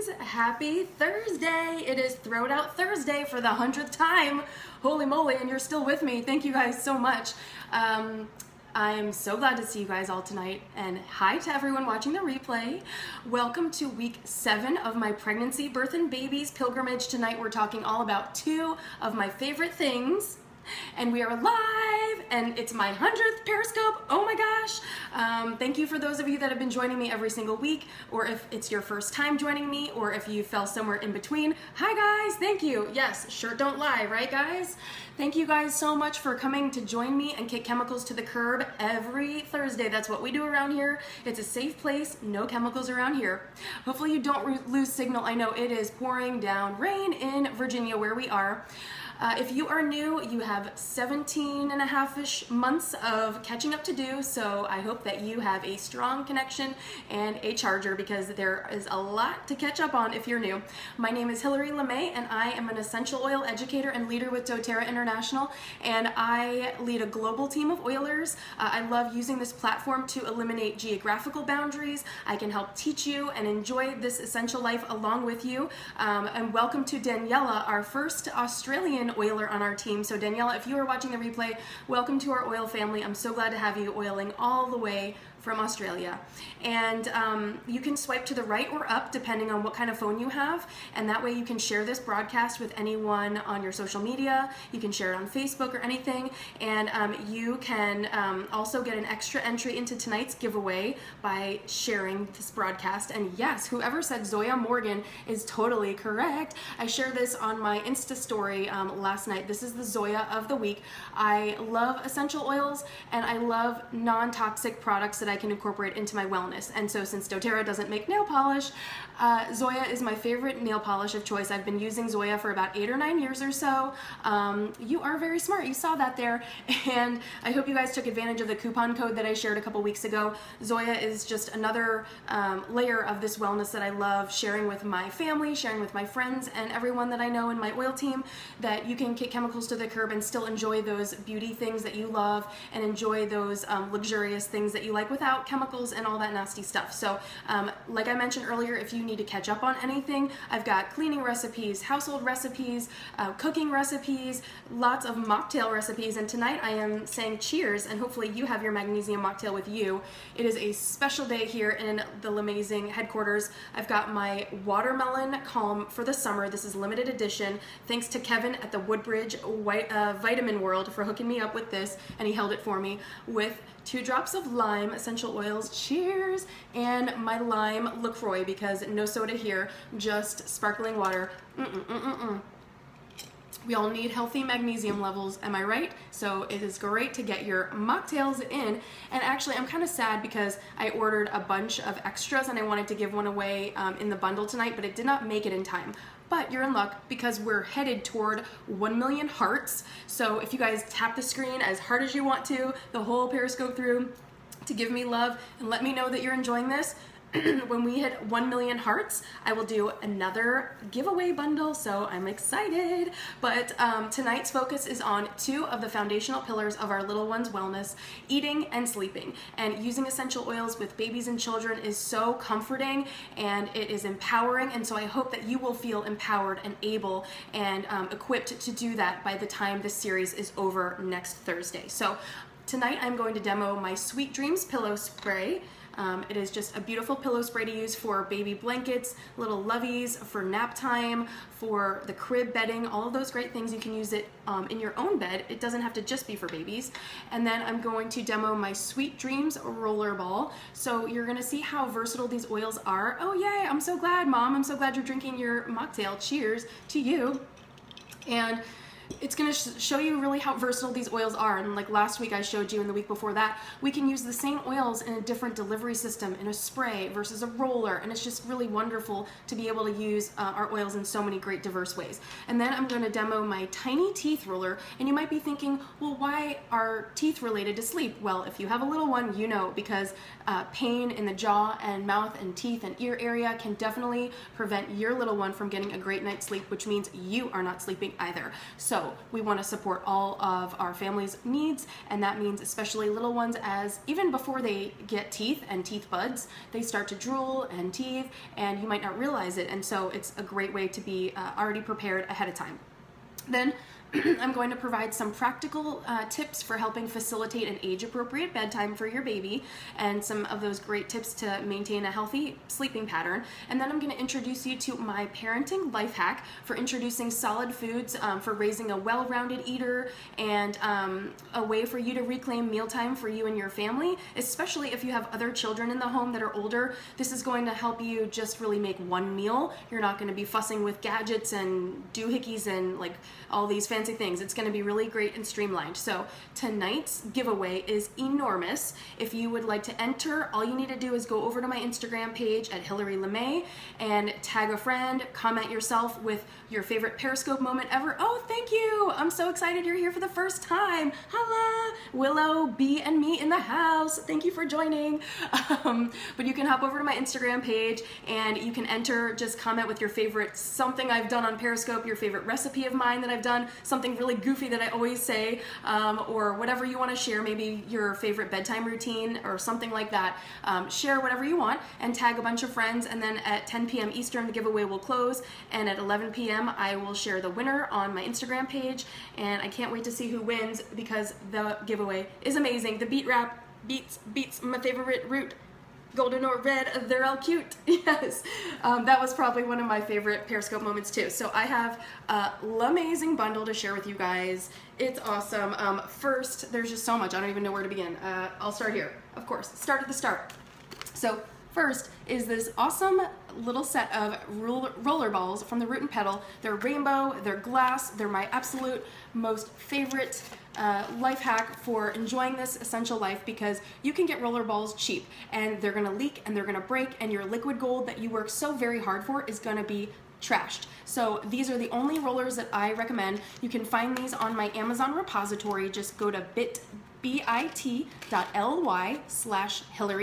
friends, happy Thursday. It is Throw It Out Thursday for the 100th time. Holy moly, and you're still with me. Thank you guys so much. I'm so glad to see you guys all tonight, and hi to everyone watching the replay. Welcome to week 7 of my pregnancy, birth, and babies pilgrimage. Tonight we're talking all about 2 of my favorite things, and we are live, and it's my 100th Periscope. Oh my gosh. Thank you for those of you that have been joining me every single week, or if it's your first time joining me, or if you fell somewhere in between. Hi guys, thank you. Yes, sure don't lie, right guys? Thank you guys so much for coming to join me and kick chemicals to the curb every Thursday. That's what we do around here. It's a safe place, no chemicals around here. Hopefully you don't lose signal. I know it is pouring down rain in Virginia where we are. If you are new, you have 17 and a half-ish months of catching up to do, so I hope that you have a strong connection and a charger, because there is a lot to catch up on if you're new. My name is Hillary LeMay, and I am an essential oil educator and leader with doTERRA International, and I lead a global team of oilers. I love using this platform to eliminate geographical boundaries. I can help teach you and enjoy this essential life along with you. And welcome to Daniela, our first Australian oiler on our team. So Daniela, if you are watching the replay, welcome to our oil family. I'm so glad to have you oiling all the way from Australia. And you can swipe to the right or up depending on what kind of phone you have, and that way you can share this broadcast with anyone on your social media. You can share it on Facebook or anything, and you can also get an extra entry into tonight's giveaway by sharing this broadcast. And yes, whoever said Zoya Morgan is totally correct. I shared this on my Insta story last night. This is the Zoya of the week. I love essential oils, and I love non-toxic products that I can incorporate into my wellness. And so since doTERRA doesn't make nail polish, Zoya is my favorite nail polish of choice. I've been using Zoya for about 8 or 9 years or so. You are very smart. You saw that there. And I hope you guys took advantage of the coupon code that I shared a couple weeks ago. Zoya is just another layer of this wellness that I love sharing with my family, sharing with my friends, and everyone that I know in my oil team, that you can kick chemicals to the curb and still enjoy those beauty things that you love and enjoy those luxurious things that you like without chemicals and all that nasty stuff. So like I mentioned earlier, if you need to catch up on anything, I've got cleaning recipes, household recipes, cooking recipes, lots of mocktail recipes, and tonight I am saying cheers, and hopefully you have your magnesium mocktail with you. It is a special day here in the Lamazing headquarters. I've got my watermelon calm for the summer. This is limited edition. Thanks to Kevin at the Woodbridge Vitamin World for hooking me up with this, and he held it for me with 2 drops of lime essential oils, cheers, and my lime LaCroix, because no soda here, just sparkling water. We all need healthy magnesium levels, am I right? So it is great to get your mocktails in. And actually, I'm kind of sad because I ordered a bunch of extras and I wanted to give one away in the bundle tonight, but it did not make it in time. But you're in luck because we're headed toward 1 million hearts. So if you guys tap the screen as hard as you want to, the whole Periscope through, to give me love and let me know that you're enjoying this, when we hit 1 million hearts, I will do another giveaway bundle, so I'm excited. But tonight's focus is on 2 of the foundational pillars of our little one's wellness: eating and sleeping. And using essential oils with babies and children is so comforting, and it is empowering, and so I hope that you will feel empowered and able and equipped to do that by the time this series is over next Thursday. So tonight I'm going to demo my Sweet Dreams pillow spray. It is just a beautiful pillow spray to use for baby blankets, little loveys, for nap time, for the crib bedding, all of those great things. You can use it in your own bed. It doesn't have to just be for babies. And then I'm going to demo my Sweet Dreams roller ball. So you're gonna see how versatile these oils are. Oh yay, I'm so glad, Mom. I'm so glad you're drinking your mocktail. Cheers to you. And it's going to show you really how versatile these oils are. And like last week I showed you, and the week before that, we can use the same oils in a different delivery system, in a spray versus a roller, and it's just really wonderful to be able to use our oils in so many great diverse ways. And then I'm going to demo my tiny teeth roller, and you might be thinking, well, why are teeth related to sleep? Well, if you have a little one, you know, because pain in the jaw and mouth and teeth and ear area can definitely prevent your little one from getting a great night's sleep, which means you are not sleeping either. So So we want to support all of our family's needs, and that means especially little ones, as even before they get teeth and teeth buds, they start to drool and teeth, and you might not realize it, and so it's a great way to be already prepared ahead of time. Then I'm going to provide some practical tips for helping facilitate an age-appropriate bedtime for your baby, and some of those great tips to maintain a healthy sleeping pattern. And then I'm going to introduce you to my parenting life hack for introducing solid foods for raising a well-rounded eater, and a way for you to reclaim mealtime for you and your family, especially if you have other children in the home that are older. This is going to help you just really make one meal. You're not going to be fussing with gadgets and doohickeys and like all these fancy things. It's going to be really great and streamlined. So tonight's giveaway is enormous. If you would like to enter, all you need to do is go over to my Instagram page at Hillary LeMay and tag a friend, comment yourself with your favorite Periscope moment ever. Oh, thank you. I'm so excited you're here for the first time. Holla! Willow, B, and me in the house. Thank you for joining. But you can hop over to my Instagram page and you can enter, just comment with your favorite something I've done on Periscope, your favorite recipe of mine that I've done, something really goofy that I always say, or whatever you want to share, maybe your favorite bedtime routine or something like that. Share whatever you want and tag a bunch of friends, and then at 10 p.m. Eastern the giveaway will close, and at 11 p.m. I will share the winner on my Instagram page, and I can't wait to see who wins because the giveaway is amazing. The beet wrap beets my favorite root. Golden or red, they're all cute. Yes, that was probably one of my favorite Periscope moments too. So I have a amazing bundle to share with you guys. It's awesome. First, there's just so much. I don't even know where to begin. I'll start here, of course. Start at the start. So first is this awesome little set of roller balls from the Root and Petal. They're rainbow, they're glass, they're my absolute most favorite life hack for enjoying this essential life, because you can get roller balls cheap and they're gonna leak and they're gonna break, and your liquid gold that you work so very hard for is gonna be trashed. So these are the only rollers that I recommend. You can find these on my Amazon repository. Just go to bit.ly/Hillary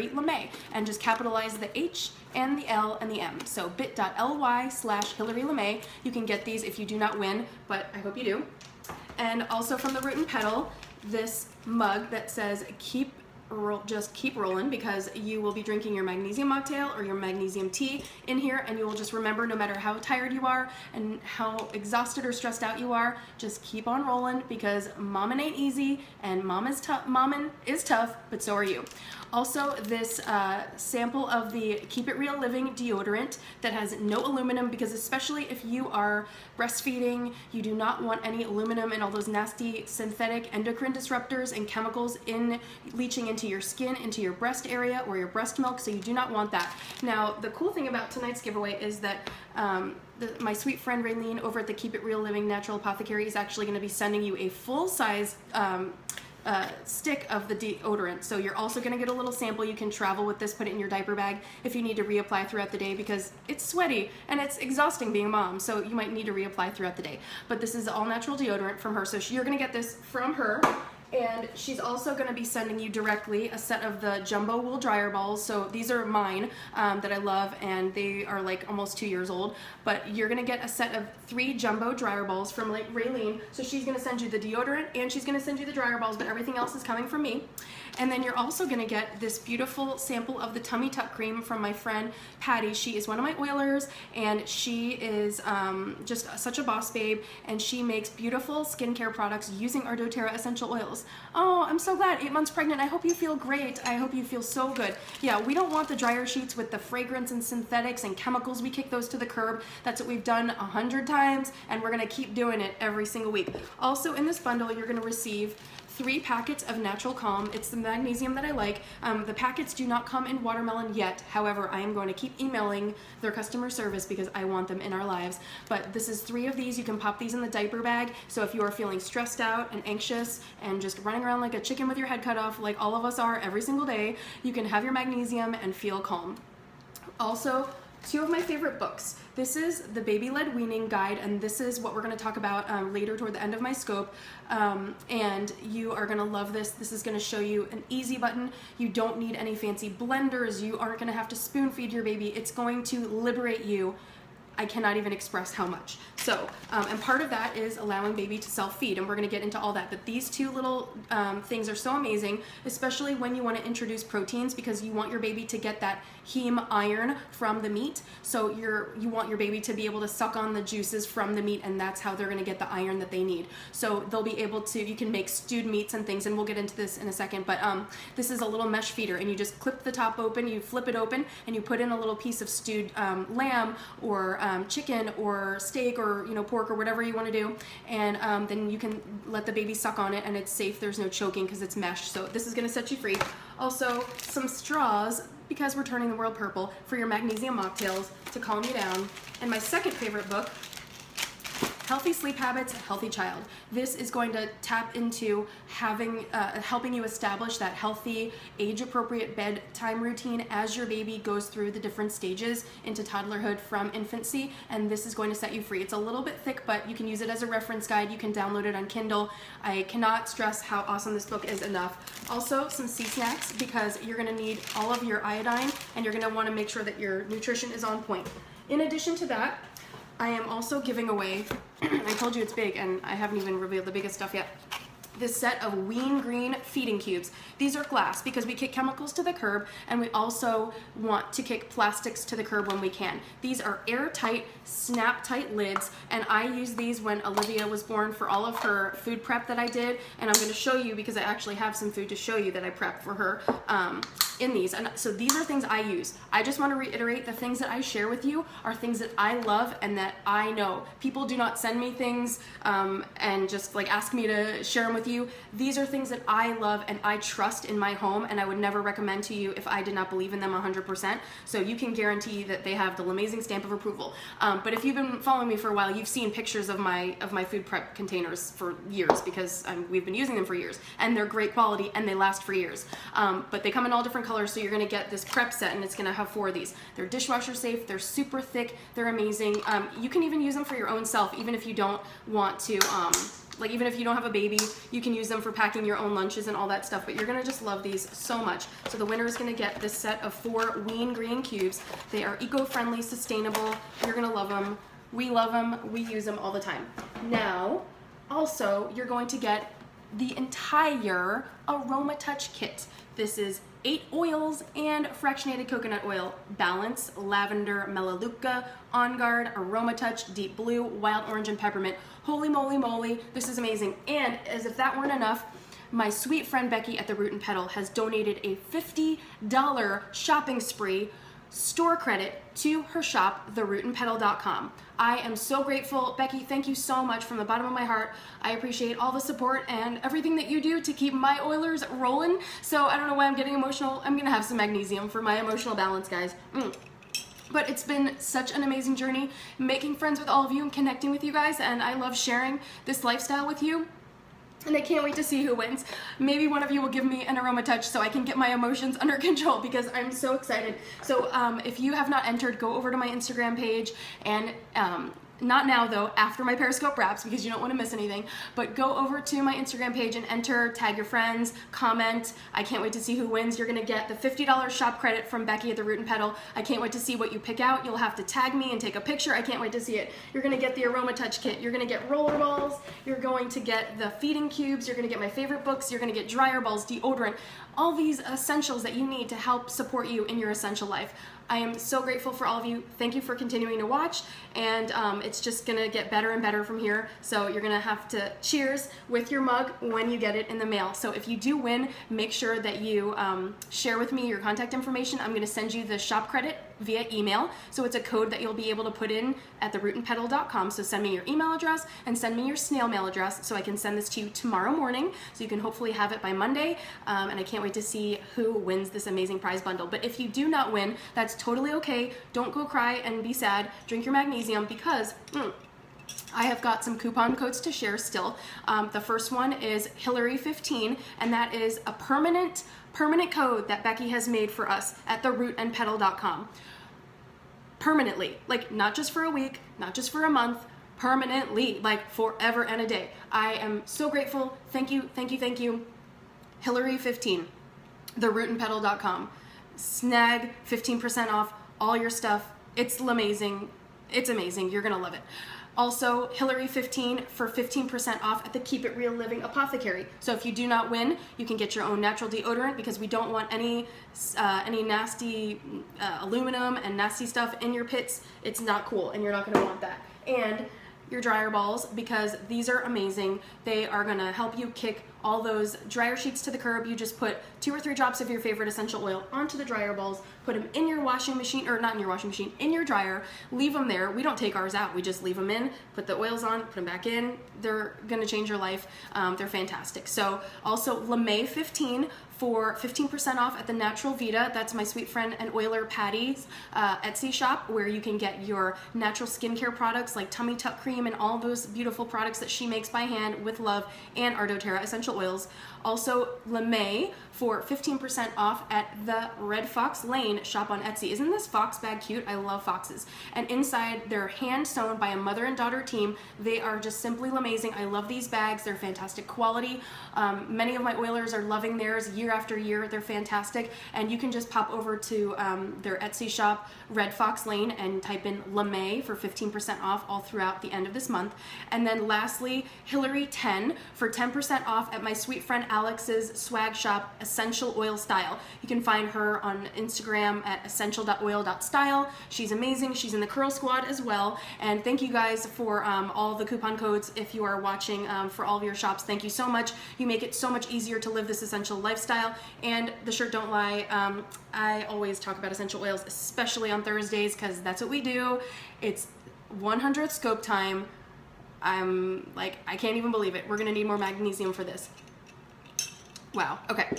LeMay and just capitalize the H and the L and the M. So bit.ly/Hillary LeMay. You can get these if you do not win, but I hope you do. And also from the Root and Petal, this mug that says just keep rolling, because you will be drinking your magnesium mocktail or your magnesium tea in here, and you will just remember, no matter how tired you are and how exhausted or stressed out you are, just keep on rolling, because mommin' ain't easy, and mommin' is tough, but so are you. Also, this sample of the Keep It Real Living deodorant that has no aluminum, because especially if you are breastfeeding, you do not want any aluminum and all those nasty synthetic endocrine disruptors and chemicals leaching into your skin, into your breast area or your breast milk, so you do not want that. Now, the cool thing about tonight's giveaway is that my sweet friend Raylene over at the Keep It Real Living Natural Apothecary is actually going to be sending you a full-size stick of the deodorant. So you're also going to get a little sample. You can travel with this, put it in your diaper bag if you need to reapply throughout the day, because it's sweaty and it's exhausting being a mom, so you might need to reapply throughout the day. But this is all natural deodorant from her, so you're going to get this from her. And she's also going to be sending you directly a set of the jumbo wool dryer balls. So these are mine that I love, and they are like almost 2 years old. But you're going to get a set of 3 jumbo dryer balls from Raylene. So she's going to send you the deodorant and she's going to send you the dryer balls, but everything else is coming from me. And then you're also going to get this beautiful sample of the Tummy Tuck cream from my friend Patty. She is one of my oilers, and she is just such a boss babe, and she makes beautiful skincare products using our doTERRA essential oils. Oh, I'm so glad. 8 months pregnant. I hope you feel great. I hope you feel so good. Yeah, we don't want the dryer sheets with the fragrance and synthetics and chemicals. We kick those to the curb. That's what we've done 100 times, and we're going to keep doing it every single week. Also in this bundle, you're going to receive 3 packets of Natural Calm. It's the magnesium that I like. The packets do not come in watermelon yet. However, I am going to keep emailing their customer service because I want them in our lives. But this is 3 of these. You can pop these in the diaper bag. So if you are feeling stressed out and anxious and just running around like a chicken with your head cut off, like all of us are every single day, you can have your magnesium and feel calm. Also, 2 of my favorite books. This is the Baby-Led Weaning Guide, and this is what we're going to talk about later toward the end of my scope. And you are going to love this. This is going to show you an easy button. You don't need any fancy blenders. You aren't going to have to spoon feed your baby. It's going to liberate you I cannot even express how much. So, and part of that is allowing baby to self-feed, and we're gonna get into all that. But these two little things are so amazing, especially when you wanna introduce proteins, because you want your baby to get that heme iron from the meat. So you want your baby to be able to suck on the juices from the meat, and that's how they're gonna get the iron that they need. So they'll be able to, you can make stewed meats and things, and we'll get into this in a second, but this is a little mesh feeder, and you just clip the top open, you flip it open, and you put in a little piece of stewed lamb or chicken or steak or pork or whatever you want to do, and then you can let the baby suck on it, and it's safe. There's no choking because it's meshed. So this is going to set you free. Also, some straws, because we're turning the world purple, for your magnesium mocktails to calm you down. And my second favorite book, Healthy Sleep Habits, Healthy Child. This is going to tap into helping you establish that healthy, age-appropriate bedtime routine as your baby goes through the different stages into toddlerhood from infancy, and this is going to set you free. It's a little bit thick, but you can use it as a reference guide. You can download it on Kindle. I cannot stress how awesome this book is enough. Also, some C-snacks, because you're gonna need all of your iodine, and you're gonna wanna make sure that your nutrition is on point. In addition to that, I am also giving away, I told you it's big and I haven't even revealed the biggest stuff yet, this set of Weaning feeding cubes. These are glass because we kick chemicals to the curb, and we also want to kick plastics to the curb when we can. These are airtight, snap-tight lids, and I used these when Olivia was born for all of her food prep that I did, and I'm going to show you because I actually have some food to show you that I prepped for her in these. And so these are things I use. I just want to reiterate, the things that I share with you are things that I love and that I know. People do not send me things and just like ask me to share them with you. These are things that I love and I trust in my home, and I would never recommend to you if I did not believe in them 100%. So you can guarantee that they have the amazing stamp of approval. But if you've been following me for a while, you've seen pictures of my food prep containers for years, because we've been using them for years, and they're great quality and they last for years. But they come in all different colors, so you're gonna get this prep set, and it's gonna have 4 of these. They're dishwasher safe, they're super thick, they're amazing. You can even use them for your own self, even if you don't want to, like even if you don't have a baby, you can use them for packing your own lunches and all that stuff, but you're gonna just love these so much. So the winner is gonna get this set of 4 Weaning cubes. They are eco-friendly, sustainable, you're gonna love them. We love them, we use them all the time. Now, also, you're going to get the entire Aroma Touch kit. This is 8 oils and fractionated coconut oil, Balance, Lavender, Melaleuca, On Guard, Aroma Touch, Deep Blue, Wild Orange, and Peppermint. Holy moly moly, this is amazing. And as if that weren't enough, my sweet friend Becky at the Root and Petal has donated a $50 shopping spree store credit to her shop, therootandpetal.com. I am so grateful. Becky, thank you so much from the bottom of my heart. I appreciate all the support and everything that you do to keep my Oilers rolling. So I don't know why I'm getting emotional. I'm gonna have some magnesium for my emotional balance, guys. But it's been such an amazing journey making friends with all of you and connecting with you guys, and I love sharing this lifestyle with you. And I can't wait to see who wins. Maybe one of you will give me an Aroma Touch so I can get my emotions under control, because I'm so excited. So if you have not entered, go over to my Instagram page, and not now though, after my Periscope wraps, because you don't want to miss anything, but go over to my Instagram page and enter, tag your friends, comment. I can't wait to see who wins. You're gonna get the $50 shop credit from Becky at the Root and Petal. I can't wait to see what you pick out. You'll have to tag me and take a picture. I can't wait to see it. You're gonna get the Aroma Touch kit. You're gonna get roller balls. You're going to get the feeding cubes. You're gonna get my favorite books. You're gonna get dryer balls, deodorant, all these essentials that you need to help support you in your essential life. I am so grateful for all of you. Thank you for continuing to watch, and it's just gonna get better and better from here. So you're gonna have to cheers with your mug when you get it in the mail. So if you do win, make sure that you share with me your contact information. I'm gonna send you the shop credit via email. So it's a code that you'll be able to put in at therootandpetal.com. So send me your email address and send me your snail mail address so I can send this to you tomorrow morning, so you can hopefully have it by Monday. And I can't wait to see who wins this amazing prize bundle. But if you do not win, that's totally okay. Don't go cry and be sad. Drink your magnesium, because I have got some coupon codes to share still. The first one is Hillary15, and that is a permanent code that Becky has made for us at therootandpetal.com. Permanently, like not just for a week, not just for a month, permanently, like forever and a day. I am so grateful. Thank you, thank you, thank you. Hillary15, therootandpetal.com. Snag 15% off all your stuff. It's amazing. It's amazing. You're gonna love it. Also, Hillary 15 for 15% off at the Keep It Real Living Apothecary. So if you do not win, you can get your own natural deodorant, because we don't want any nasty aluminum and nasty stuff in your pits. It's not cool, and you're not gonna want that. And your dryer balls, because these are amazing. They are gonna help you kick all those dryer sheets to the curb. You just put 2 or 3 drops of your favorite essential oil onto the dryer balls, put them in your washing machine, or not in your washing machine, in your dryer, leave them there. We don't take ours out, we just leave them in, put the oils on, put them back in. They're gonna change your life. They're fantastic. So also LeMay 15 for 15% off at the Natural Vita. That's my sweet friend and oiler Patty's Etsy shop, where you can get your natural skincare products like Tummy Tuck Cream and all those beautiful products that she makes by hand with love, and our doTERRA essential oils. Also LeMay for 15% off at the Red Fox Lane shop on Etsy. Isn't this fox bag cute? I love foxes. And inside, they're hand sewn by a mother and daughter team. They are just simply amazing. I love these bags. They're fantastic quality. Many of my oilers are loving theirs year after year. They're fantastic. And you can just pop over to their Etsy shop, Red Fox Lane, and type in LeMay for 15% off all throughout the end of this month. And then lastly, Hillary 10 for 10% off at my sweet friend Alex's swag shop, Essential Oil Style. You can find her on Instagram at essential.oil.style. She's amazing. She's in the Curl Squad as well. And thank you guys for all the coupon codes. If you are watching, for all of your shops, thank you so much. You make it so much easier to live this essential lifestyle. And the shirt don't lie. I always talk about essential oils, especially on Thursdays, because that's what we do. It's 100th scope time. I'm like, I can't even believe it. We're gonna need more magnesium for this. Wow, okay.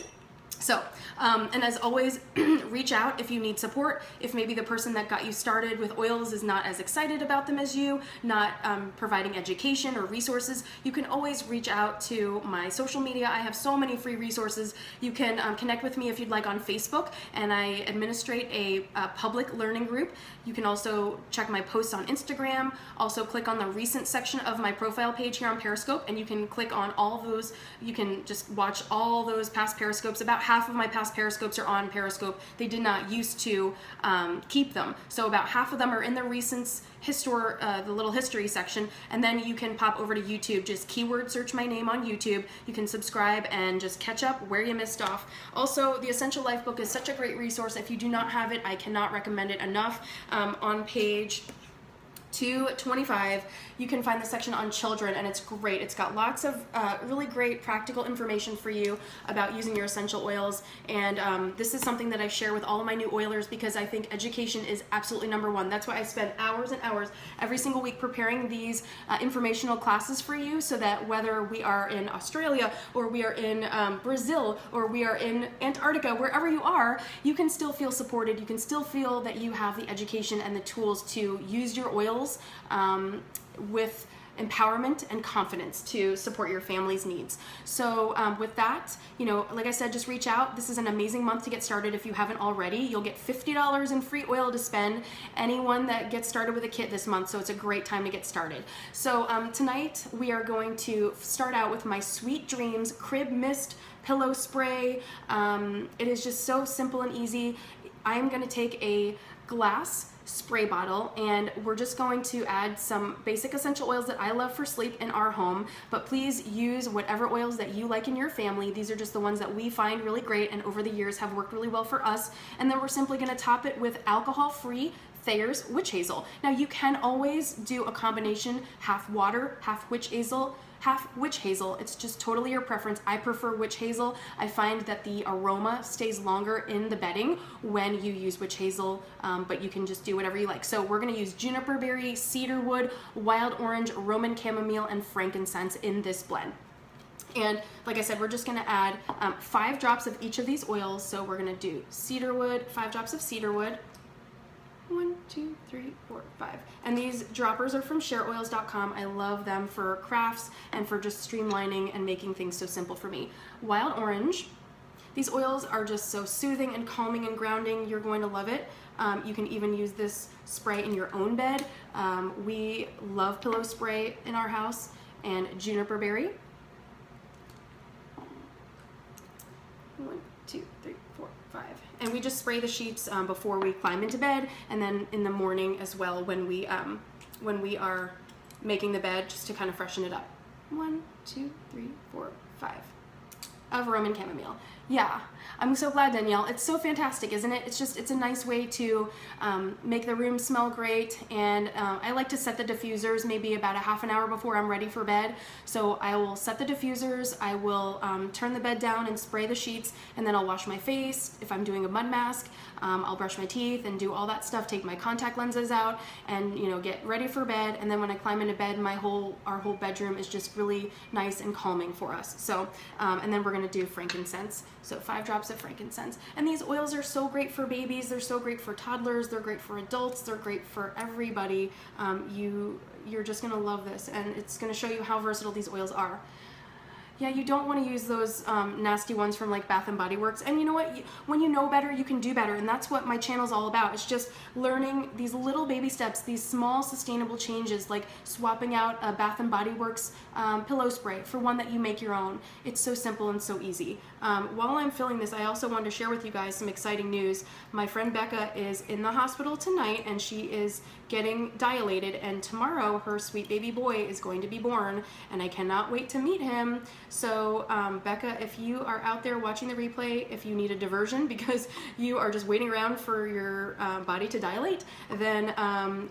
So, and as always, reach out if you need support. If maybe the person that got you started with oils is not as excited about them as you, not providing education or resources, you can always reach out to my social media. I have so many free resources. You can connect with me if you'd like on Facebook, and I administrate a public learning group. You can also check my posts on Instagram. Also click on the recent section of my profile page here on Periscope, and you can click on all of those. You can just watch all those past Periscopes. About half of my past Periscopes are on Periscope. They did not used to keep them. So about half of them are in the recents, the little history section, and then you can pop over to YouTube. Just keyword search my name on YouTube. You can subscribe and just catch up where you missed off. Also, the Essential Life book is such a great resource. If you do not have it, I cannot recommend it enough. On page 225, you can find the section on children, and it's great. It's got lots of really great practical information for you about using your essential oils, and this is something that I share with all of my new oilers, because I think education is absolutely #1. That's why I spend hours and hours every single week preparing these informational classes for you, so that whether we are in Australia, or we are in Brazil, or we are in Antarctica, wherever you are, you can still feel supported. You can still feel that you have the education and the tools to use your oils with empowerment and confidence to support your family's needs. So with that, you know, like I said, just reach out. This is an amazing month to get started if you haven't already. You'll get $50 in free oil to spend, anyone that gets started with a kit this month, so it's a great time to get started. So tonight we are going to start out with my Sweet Dreams Crib Mist Pillow Spray. It is just so simple and easy. I'm going to take a glass spray bottle, and we're just going to add some basic essential oils that I love for sleep in our home, but please use whatever oils that you like in your family. These are just the ones that we find really great and over the years have worked really well for us. And then we're simply going to top it with alcohol-free Thayer's Witch Hazel. Now you can always do a combination, half water, half witch hazel. It's just totally your preference. I prefer witch hazel. I find that the aroma stays longer in the bedding when you use witch hazel, but you can just do whatever you like. So we're gonna use juniper berry, cedarwood, wild orange, Roman chamomile, and frankincense in this blend. And like I said, we're just gonna add 5 drops of each of these oils. So we're gonna do cedarwood, 5 drops of cedarwood, 1, 2, 3, 4, 5. And these droppers are from shareoils.com. I love them for crafts and for just streamlining and making things so simple for me. Wild orange. These oils are just so soothing and calming and grounding. You're going to love it. You can even use this spray in your own bed. We love pillow spray in our house. And juniper berry. 1, 2, 3, 4, 5. And we just spray the sheets before we climb into bed, and then in the morning as well when we are making the bed, just to kind of freshen it up. 1, 2, 3, 4, 5 of Roman chamomile. Yeah, I'm so glad, Danielle. It's so fantastic, isn't it? It's a nice way to make the room smell great, and I like to set the diffusers maybe about a half an hour before I'm ready for bed. So I will set the diffusers, I will turn the bed down and spray the sheets, and then I'll wash my face. If I'm doing a mud mask, I'll brush my teeth and do all that stuff, take my contact lenses out, and get ready for bed. And then when I climb into bed, our whole bedroom is just really nice and calming for us. So and then we're gonna do frankincense. So 5 drops of frankincense. And these oils are so great for babies, they're so great for toddlers, they're great for adults, they're great for everybody. You're just gonna love this, and it's gonna show you how versatile these oils are. Yeah, you don't want to use those nasty ones from like Bath and Body Works. And you know what? When you know better, you can do better. And that's what my channel's all about. It's just learning these little baby steps, these small sustainable changes, like swapping out a Bath and Body Works pillow spray for one that you make your own. It's so simple and so easy. While I'm filming this, I also wanted to share with you guys some exciting news. My friend Becca is in the hospital tonight, and she is getting dilated, and tomorrow her sweet baby boy is going to be born, and I cannot wait to meet him. So Becca, if you are out there watching the replay, if you need a diversion because you are just waiting around for your body to dilate, then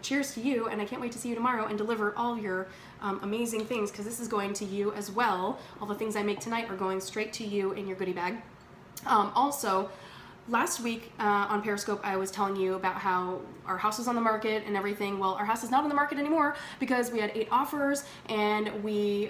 cheers to you, and I can't wait to see you tomorrow and deliver all your amazing things, because this is going to you as well. All the things I make tonight are going straight to you in your goodie bag. Also, last week on Periscope, I was telling you about how our house was on the market and everything. Well, our house is not on the market anymore because we had 8 offers, and we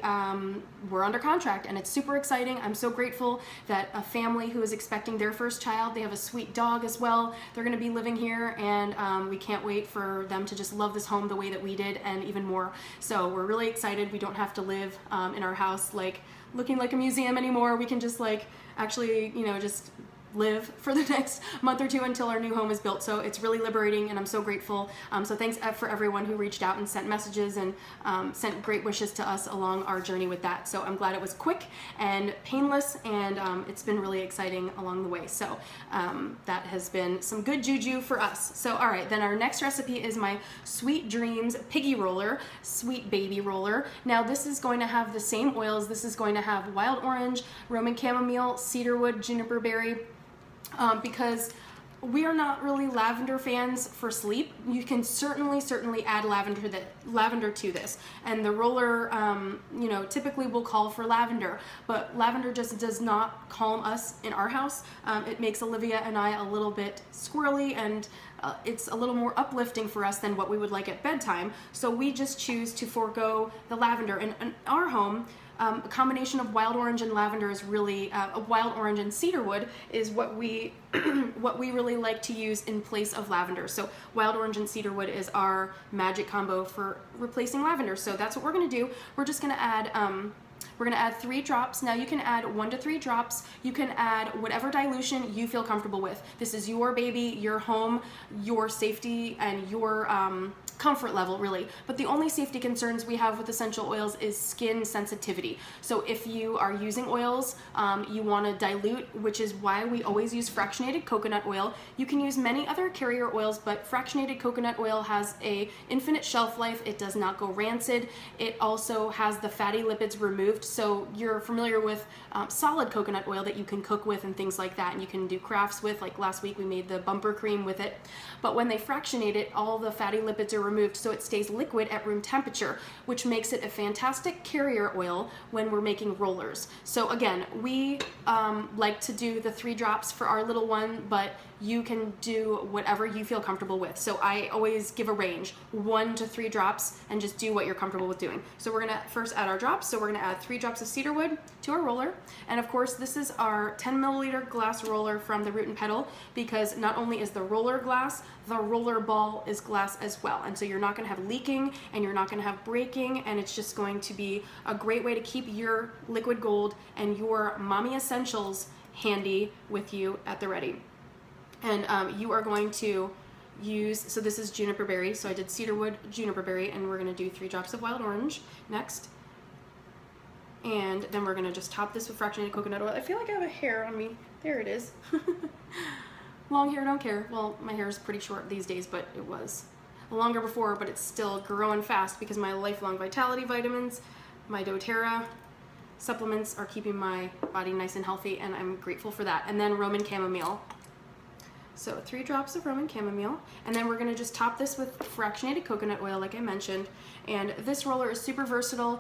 were under contract, and it's super exciting. I'm so grateful that a family who is expecting their first child, they have a sweet dog as well, they're gonna be living here, and we can't wait for them to just love this home the way that we did, and even more. So we're really excited. We don't have to live in our house like looking like a museum anymore. We can just like actually, just live for the next month or 2 until our new home is built. So it's really liberating, and I'm so grateful. So thanks for everyone who reached out and sent messages and sent great wishes to us along our journey with that. So I'm glad it was quick and painless, and it's been really exciting along the way. So that has been some good juju for us. So all right, then our next recipe is my Sweet Dreams Piggy Roller, Sweet Baby Roller. Now this is going to have the same oils. This is going to have wild orange, Roman chamomile, cedarwood, juniper berry, because we are not really lavender fans for sleep. You can certainly add lavender to this, and the roller typically will call for lavender, but lavender just does not calm us in our house. It makes Olivia and I a little bit squirrely, and it's a little more uplifting for us than what we would like at bedtime, so we just choose to forego the lavender. And in our home, a combination of wild orange and lavender is really, wild orange and cedarwood is what we what we really like to use in place of lavender. So wild orange and cedarwood is our magic combo for replacing lavender. So that's what we're gonna do. We're just gonna add 3 drops. Now you can add 1 to 3 drops. You can add whatever dilution you feel comfortable with. This is your baby, your home, your safety, and your comfort level, really. But the only safety concerns we have with essential oils is skin sensitivity. So if you are using oils, you want to dilute, which is why we always use fractionated coconut oil. You can use many other carrier oils, but fractionated coconut oil has a infinite shelf life. It does not go rancid. It also has the fatty lipids removed. So you're familiar with solid coconut oil that you can cook with and things like that, and you can do crafts with. Like last week we made the bumper cream with it. But when they fractionate it, all the fatty lipids are removed, so it stays liquid at room temperature, which makes it a fantastic carrier oil when we're making rollers. So again, we like to do the 3 drops for our little one, but you can do whatever you feel comfortable with. So I always give a range, 1 to 3 drops, and just do what you're comfortable with doing. So we're gonna first add our drops. So we're gonna add 3 drops of cedarwood to our roller. And of course, this is our 10 milliliter glass roller from the Root and Petal, because not only is the roller glass, the roller ball is glass as well. And so you're not gonna have leaking, and you're not gonna have breaking, and it's just going to be a great way to keep your liquid gold and your mommy essentials handy with you at the ready. And you are going to use, so this is juniper berry, so I did cedarwood, juniper berry, and we're going to do 3 drops of wild orange next. And then we're gonna just top this with fractionated coconut oil. I feel like I have a hair on me. There it is. Long hair, don't care. Well, my hair is pretty short these days, but it was longer before, but it's still growing fast because my lifelong vitality vitamins, my doTERRA supplements are keeping my body nice and healthy, and I'm grateful for that. And then Roman chamomile. So 3 drops of Roman chamomile, and then we're gonna just top this with fractionated coconut oil like I mentioned. And this roller is super versatile.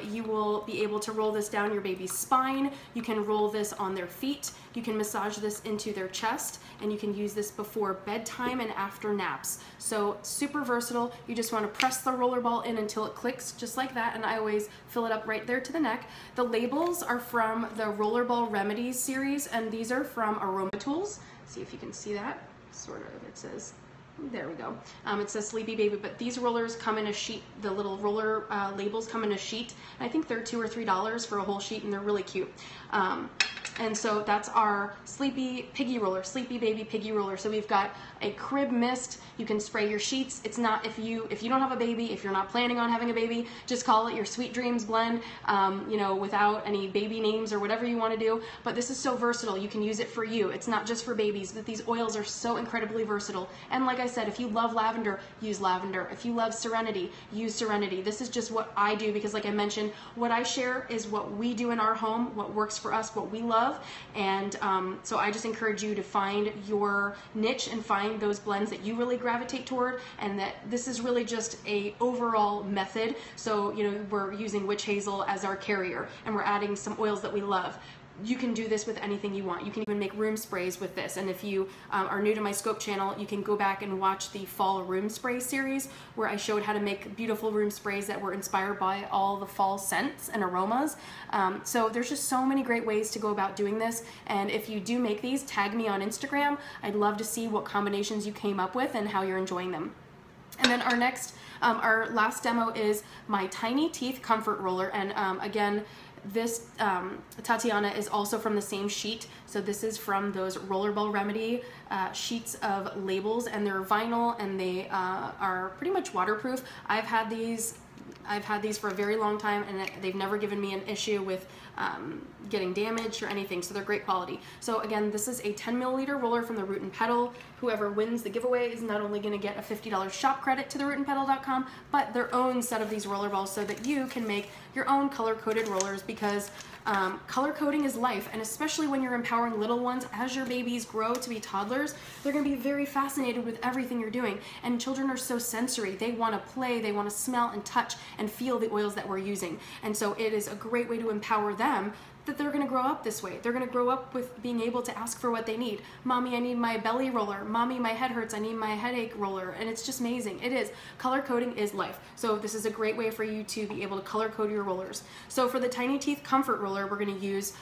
You will be able to roll this down your baby's spine. You can roll this on their feet. You can massage this into their chest, and you can use this before bedtime and after naps. So super versatile. You just wanna press the roller ball in until it clicks, just like that, and I always fill it up right there to the neck. The labels are from the Rollerball Remedies series, and these are from Aroma Tools. See if you can see that, sort of, it says, there we go. It says Sleepy Baby, but these rollers come in a sheet. The little roller labels come in a sheet. I think they're $2 or $3 for a whole sheet, and they're really cute. And so that's our Sleepy Piggy roller, Sleepy Baby Piggy roller. So we've got a crib mist. You can spray your sheets. It's not, if you don't have a baby, if you're not planning on having a baby, just call it your Sweet Dreams blend, you know, without any baby names or whatever you want to do. But this is so versatile. You can use it for you. It's not just for babies, but these oils are so incredibly versatile. And like I said, if you love lavender, use lavender. If you love serenity, use serenity. This is just what I do because, like I mentioned, what I share is what we do in our home, what works for us, what we love. And so I just encourage you to find your niche and find those blends that you really gravitate toward, and that this is really just a overall method. So, you know, we're using witch hazel as our carrier, and we're adding some oils that we love. You can do this with anything you want. You can even make room sprays with this. And if you are new to my Scope channel, you can go back and watch the fall room spray series where I showed how to make beautiful room sprays that were inspired by all the fall scents and aromas. So there's just so many great ways to go about doing this. And if you do make these, tag me on Instagram. I'd love to see what combinations you came up with and how you're enjoying them. And then our last demo is my Tiny Teeth Comfort Roller. And again, this Tatiana is also from the same sheet. So this is from those Rollerball Remedy sheets of labels, and they're vinyl, and they are pretty much waterproof. I've had these for a very long time, and they've never given me an issue with getting damaged or anything, so they're great quality. So again, this is a 10 milliliter roller from the Root and Petal. Whoever wins the giveaway is not only going to get a $50 shop credit to the rootandpetal.com, but their own set of these roller balls so that you can make your own color-coded rollers, because color coding is life, and especially when you're empowering little ones as your babies grow to be toddlers, they're going to be very fascinated with everything you're doing. And children are so sensory. They want to play, they want to smell and touch and feel the oils that we're using. And so it is a great way to empower them, that they're going to grow up this way. They're going to grow up with being able to ask for what they need. Mommy, I need my belly roller. Mommy, my head hurts. I need my headache roller. And it's just amazing. It is. Color coding is life. So this is a great way for you to be able to color code your rollers. So for the Tiny Teeth Comfort Roller, we're going to use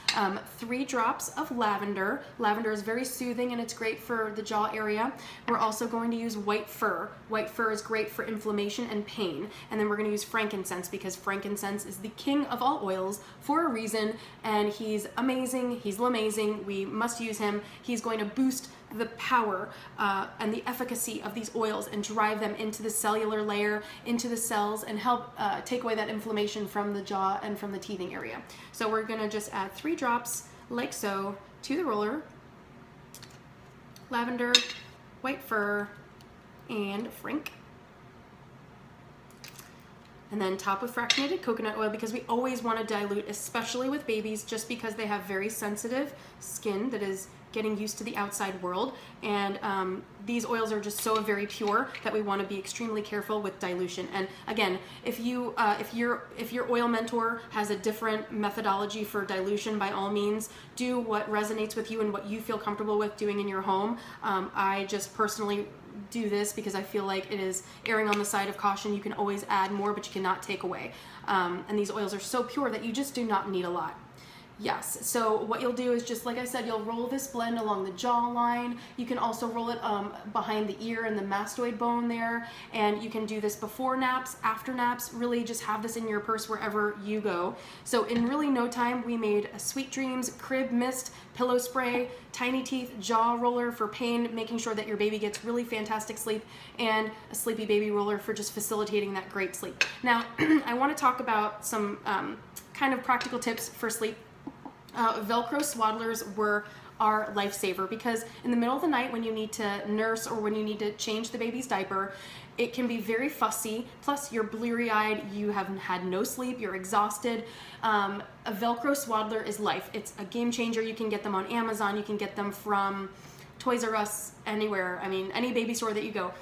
3 drops of lavender. Lavender is very soothing, and it's great for the jaw area. We're also going to use white fir. White fir is great for inflammation and pain. And then we're going to use frankincense, because frankincense is the king of all oils for a reason. And he's amazing, he's amazing, we must use him. He's going to boost the power and the efficacy of these oils and drive them into the cellular layer, into the cells, and help take away that inflammation from the jaw and from the teething area. So we're gonna just add 3 drops, like so, to the roller. Lavender, white fir, and frank. And then top with fractionated coconut oil, because we always want to dilute, especially with babies, just because they have very sensitive skin that is getting used to the outside world. And these oils are just so very pure that we want to be extremely careful with dilution. And again, if your oil mentor has a different methodology for dilution, by all means, do what resonates with you and what you feel comfortable with doing in your home. I just personally do this because I feel like it is erring on the side of caution. You can always add more, but you cannot take away. And these oils are so pure that you just do not need a lot. Yes, so what you'll do is, just like I said, you'll roll this blend along the jawline. You can also roll it behind the ear and the mastoid bone there. And you can do this before naps, after naps. Really just have this in your purse wherever you go. So in really no time, we made a Sweet Dreams crib mist, pillow spray, Tiny Teeth jaw roller for pain, making sure that your baby gets really fantastic sleep, and a Sleepy Baby roller for just facilitating that great sleep. Now, I want to talk about some kind of practical tips for sleep. Velcro swaddlers were our lifesaver, because in the middle of the night when you need to nurse or when you need to change the baby's diaper, it can be very fussy, plus you're bleary-eyed, you haven't had no sleep, you're exhausted. A Velcro swaddler is life. It's a game changer. You can get them on Amazon, you can get them from Toys R Us, anywhere. I mean, any baby store that you go.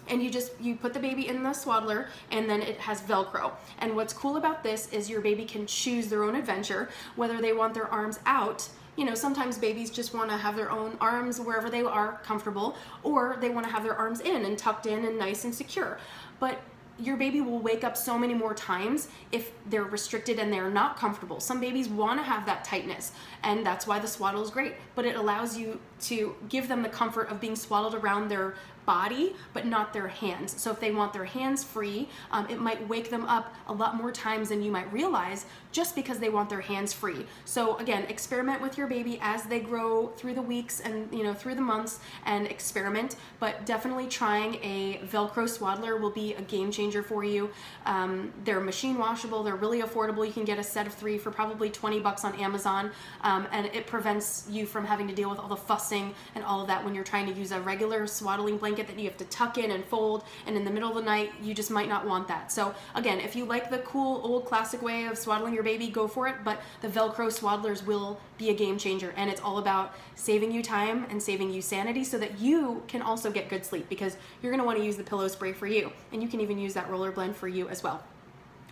And you put the baby in the swaddler, and then it has Velcro. And what's cool about this is your baby can choose their own adventure, whether they want their arms out. You know, sometimes babies just want to have their own arms wherever they are comfortable, or they want to have their arms in and tucked in and nice and secure. But your baby will wake up so many more times if they're restricted and they're not comfortable. Some babies want to have that tightness, and that's why the swaddle is great. But it allows you to give them the comfort of being swaddled around their body, but not their hands. So if they want their hands free, it might wake them up a lot more times than you might realize, just because they want their hands free. So again, experiment with your baby as they grow through the weeks and through the months, and experiment, but definitely trying a Velcro swaddler will be a game changer for you. They're machine washable, they're really affordable. You can get a set of 3 for probably 20 bucks on Amazon, and it prevents you from having to deal with all the fussing and all of that when you're trying to use a regular swaddling blanket that you have to tuck in and fold, and in the middle of the night you just might not want that. So again, if you like the cool old classic way of swaddling your baby, go for it, but the Velcro swaddlers will be a game changer, and it's all about saving you time and saving you sanity so that you can also get good sleep, because you're going to want to use the pillow spray for you, and you can even use that roller blend for you as well.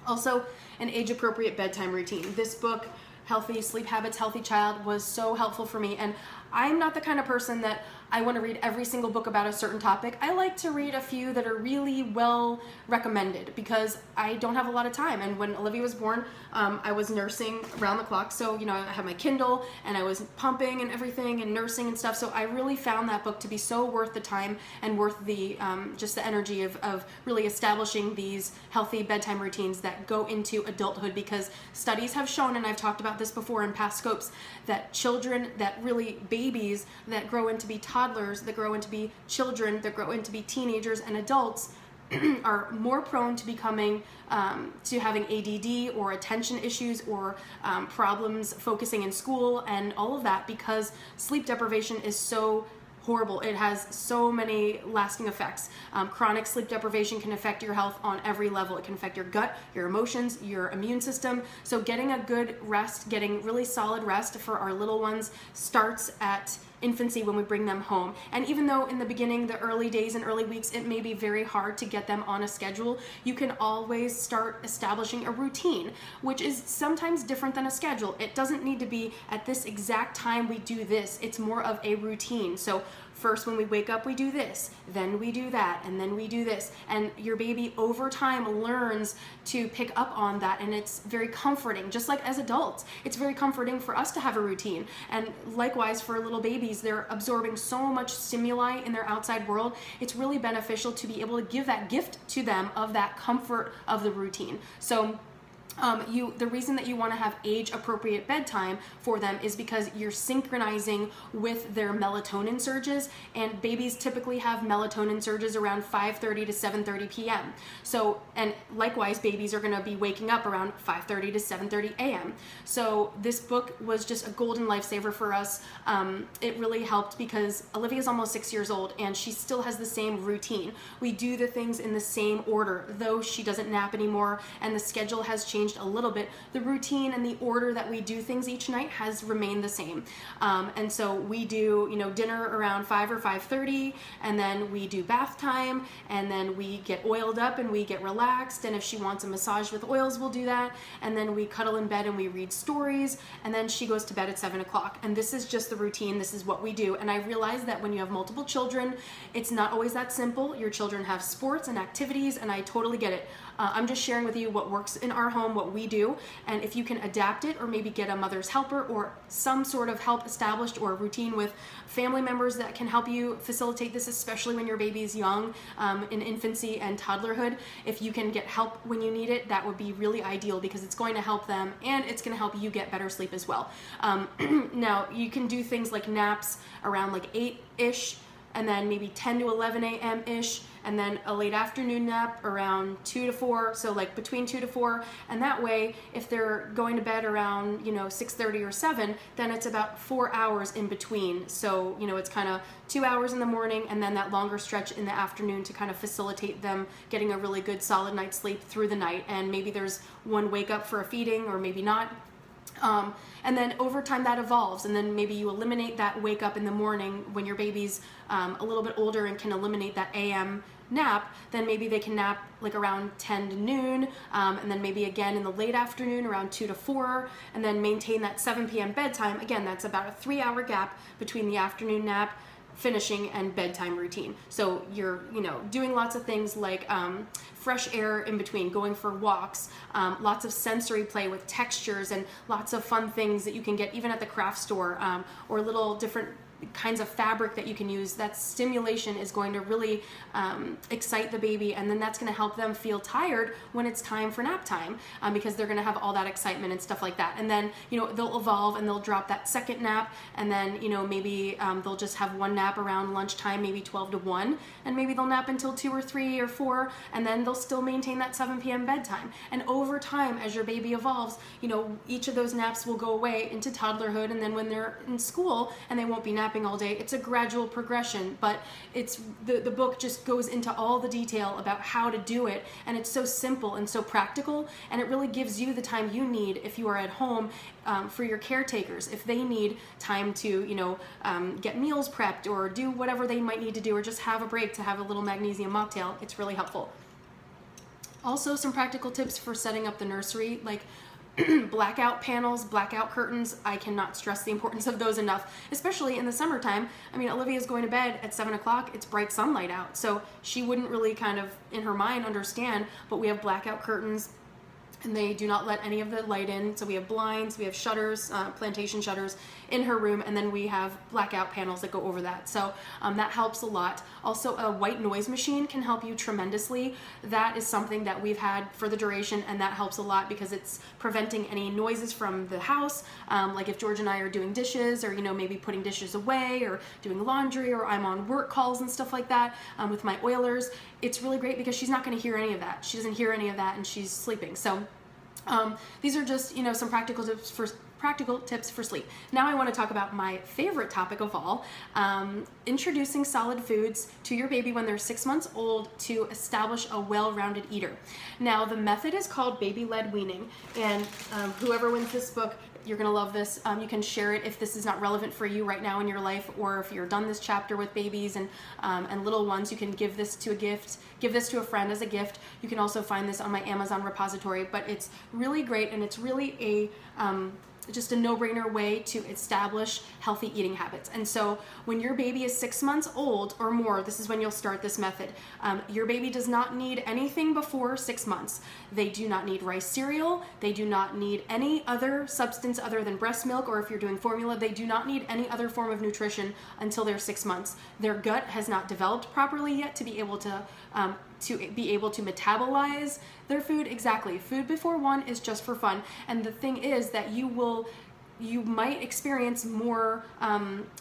Also, an age-appropriate bedtime routine. This book, Healthy Sleep Habits, Healthy Child, was so helpful for me, and I'm not the kind of person that I want to read every single book about a certain topic. I like to read a few that are really well recommended, because I don't have a lot of time. And when Olivia was born, I was nursing around the clock. So, I had my Kindle and I was pumping and everything and nursing and stuff. So I really found that book to be so worth the time and worth the just the energy of really establishing these healthy bedtime routines that go into adulthood, because studies have shown, and I've talked about this before in past scopes, that children, that really babies that grow into be toddlers, that grow into be children, that grow into be teenagers and adults are more prone to becoming, to having ADD or attention issues or problems focusing in school and all of that, because sleep deprivation is so horrible. It has so many lasting effects. Chronic sleep deprivation can affect your health on every level. It can affect your gut, your emotions, your immune system. So getting a good rest, getting really solid rest for our little ones starts at infancy when we bring them home. And even though in the beginning, the early days and early weeks, it may be very hard to get them on a schedule, you can always start establishing a routine, which is sometimes different than a schedule. It doesn't need to be at this exact time we do this. It's more of a routine. So first, when we wake up, we do this, then we do that, and then we do this. And your baby over time learns to pick up on that, and it's very comforting. Just like as adults, it's very comforting for us to have a routine. And likewise for little babies, they're absorbing so much stimuli in their outside world. It's really beneficial to be able to give that gift to them of that comfort of the routine. So the reason that you want to have age-appropriate bedtime for them is because you're synchronizing with their melatonin surges, and babies typically have melatonin surges around 5:30 to 7:30 p.m. So, and likewise, babies are going to be waking up around 5:30 to 7:30 a.m. So this book was just a golden lifesaver for us. It really helped because Olivia's almost 6 years old, and she still has the same routine. We do the things in the same order, though she doesn't nap anymore, and the schedule has changed a little bit. The routine and the order that we do things each night has remained the same. And so we do, dinner around 5 or 5:30, and then we do bath time, and then we get oiled up and we get relaxed, and if she wants a massage with oils, we'll do that, and then we cuddle in bed and we read stories, and then she goes to bed at 7 o'clock. And this is just the routine. This is what we do. And I realize that when you have multiple children, it's not always that simple. Your children have sports and activities, and I totally get it. I'm just sharing with you what works in our home, what we do, and if you can adapt it, or maybe get a mother's helper or some sort of help established, or a routine with family members that can help you facilitate this, especially when your baby is young, in infancy and toddlerhood. If you can get help when you need it, that would be really ideal, because it's going to help them and it's going to help you get better sleep as well. Now, you can do things like naps around like 8-ish, and then maybe 10 to 11 a.m. ish, and then a late afternoon nap around 2 to 4, so like between 2 to 4, and that way if they're going to bed around 6:30 or 7, then it's about 4 hours in between. So it's kind of 2 hours in the morning and then that longer stretch in the afternoon to kind of facilitate them getting a really good solid night's sleep through the night. And maybe there's one wake up for a feeding or maybe not. And then over time that evolves, and then maybe you eliminate that wake up in the morning when your baby's a little bit older and can eliminate that AM nap. Then maybe they can nap like around 10 to noon, and then maybe again in the late afternoon around 2 to 4, and then maintain that 7 p.m. bedtime. Again, that's about a 3-hour gap between the afternoon nap, finishing, and bedtime routine. So you're doing lots of things like fresh air in between, going for walks, lots of sensory play with textures, and lots of fun things that you can get even at the craft store, or little different kinds of fabric that you can use. That stimulation is going to really excite the baby, and then that's going to help them feel tired when it's time for nap time, because they're going to have all that excitement and stuff like that. And then they'll evolve and they'll drop that second nap, and then maybe they'll just have one nap around lunchtime, maybe 12 to 1, and maybe they'll nap until 2 or 3 or 4, and then they'll still maintain that 7 p.m. bedtime. And over time, as your baby evolves, each of those naps will go away into toddlerhood, and then when they're in school and they won't be napping all day, it's a gradual progression. But it's the book just goes into all the detail about how to do it, and it's so simple and so practical, and it really gives you the time you need if you are at home, for your caretakers, if they need time to get meals prepped or do whatever they might need to do, or just have a break to have a little magnesium mocktail. It's really helpful. Also, some practical tips for setting up the nursery, like blackout panels, blackout curtains. I cannot stress the importance of those enough, especially in the summertime. I mean, Olivia's going to bed at 7 o'clock, it's bright sunlight out, so she wouldn't really kind of in her mind understand, but we have blackout curtains, and they do not let any of the light in. So we have blinds, we have shutters, plantation shutters in her room, and then we have blackout panels that go over that. So that helps a lot. Also, a white noise machine can help you tremendously. That is something that we've had for the duration, and that helps a lot because it's preventing any noises from the house. Like if George and I are doing dishes, or maybe putting dishes away, or doing laundry, or I'm on work calls and stuff like that with my oilers. It's really great because she's not going to hear any of that. She doesn't hear any of that, and she's sleeping. So these are just some practical tips for sleep. Now I want to talk about my favorite topic of all, introducing solid foods to your baby when they're 6 months old to establish a well-rounded eater. Now the method is called baby-led weaning, and whoever wins this book, you're gonna love this. You can share it if this is not relevant for you right now in your life, or if you're done this chapter with babies and little ones, you can give this to a gift, give this to a friend as a gift. You can also find this on my Amazon repository, but it's really great, and it's really just a no-brainer way to establish healthy eating habits. And so when your baby is 6 months old or more, this is when you'll start this method. Your baby does not need anything before 6 months. They do not need rice cereal. They do not need any other substance other than breast milk, or if you're doing formula, they do not need any other form of nutrition until they're 6 months. Their gut has not developed properly yet to be able to metabolize their food. Exactly. Food before 1 is just for fun. And the thing is that you might experience more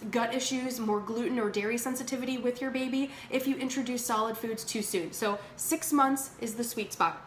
gut issues, more gluten or dairy sensitivity with your baby if you introduce solid foods too soon. So 6 months is the sweet spot.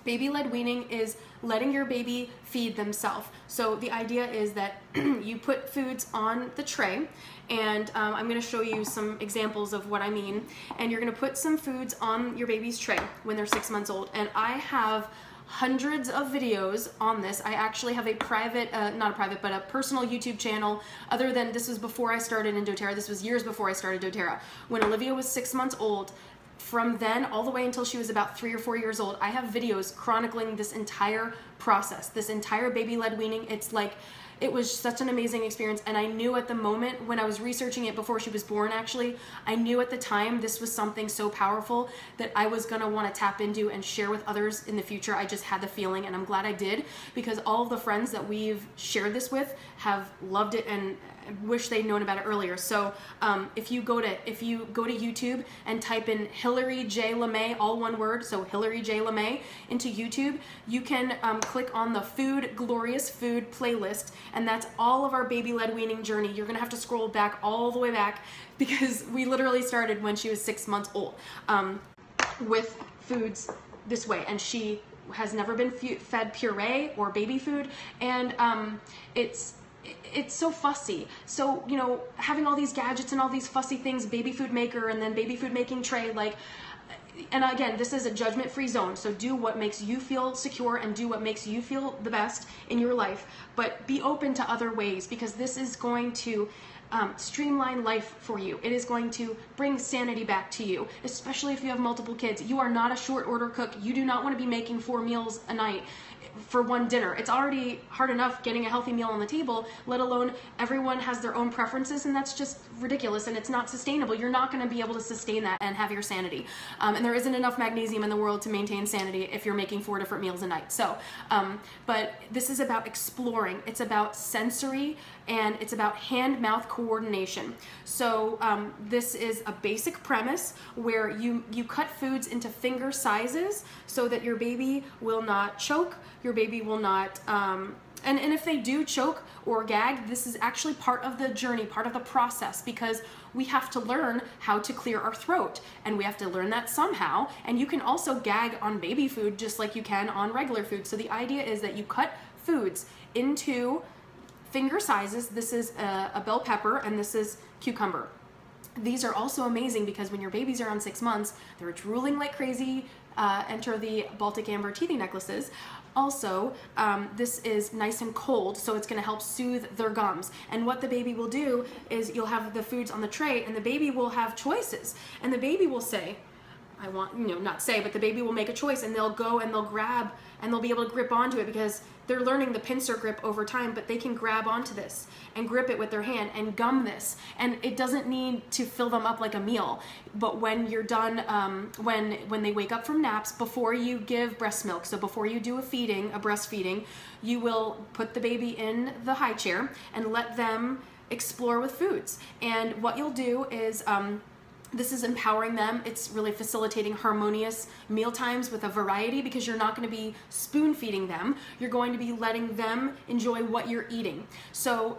Baby-led weaning is letting your baby feed themselves. So the idea is that you put foods on the tray, and I'm going to show you some examples of what I mean. And you're going to put some foods on your baby's tray when they're 6 months old. And I have hundreds of videos on this. I actually have a private, not a private, but a personal YouTube channel. Other than, this was before I started in doTERRA. This was years before I started doTERRA. When Olivia was 6 months old, from then all the way until she was about 3 or 4 years old, I have videos chronicling this entire process, this entire baby-led weaning. It's like, it was such an amazing experience, and I knew at the moment when I was researching it before she was born, actually, I knew at the time this was something so powerful that I was gonna wanna tap into and share with others in the future. I just had the feeling, and I'm glad I did, because all of the friends that we've shared this with have loved it and wish they'd known about it earlier. So if you go to YouTube and type in Hilary J. LeMay, all one word, so Hilary J. LeMay into YouTube, you can click on the Food, Glorious Food playlist, and that's all of our baby-led weaning journey. You're gonna have to scroll back all the way back because we literally started when she was 6 months old with foods this way, and she has never been fed puree or baby food, and it's so fussy. So, you know, having all these gadgets and all these fussy things, baby food maker and then baby food making tray, like, and again, this is a judgment-free zone, so do what makes you feel secure and do what makes you feel the best in your life, but be open to other ways, because this is going to streamline life for you. It is going to bring sanity back to you, especially if you have multiple kids. You are not a short order cook. You do not want to be making 4 meals a night for one dinner. It's already hard enough getting a healthy meal on the table, let alone everyone has their own preferences, and that's just ridiculous, and it's not sustainable. You're not going to be able to sustain that and have your sanity. And there isn't enough magnesium in the world to maintain sanity if you're making 4 different meals a night. So, but this is about exploring. It's about sensory, and it's about hand-mouth coordination. So this is a basic premise where you cut foods into finger sizes so that your baby will not choke, your baby will not, and if they do choke or gag, this is actually part of the journey, part of the process, because we have to learn how to clear our throat, and we have to learn that somehow, and you can also gag on baby food just like you can on regular food. So the idea is that you cut foods into finger sizes. This is a bell pepper, and this is cucumber. These are also amazing because when your babies are around 6 months, they're drooling like crazy. Enter the Baltic Amber teething necklaces. Also, this is nice and cold, so it's going to help soothe their gums. And what the baby will do is you'll have the foods on the tray, and the baby will have choices. And the baby will say, I want, you know, not say, but the baby will make a choice, and they'll go and they'll grab, and they'll be able to grip onto it because they're learning the pincer grip over time, but they can grab onto this and grip it with their hand and gum this. And it doesn't need to fill them up like a meal. But when you're done, when they wake up from naps, before you give breast milk, so before you do a breastfeeding, you will put the baby in the high chair and let them explore with foods. And what you'll do is, this is empowering them. It's really facilitating harmonious meal times with a variety, because you're not going to be spoon feeding them. You're going to be letting them enjoy what you're eating. So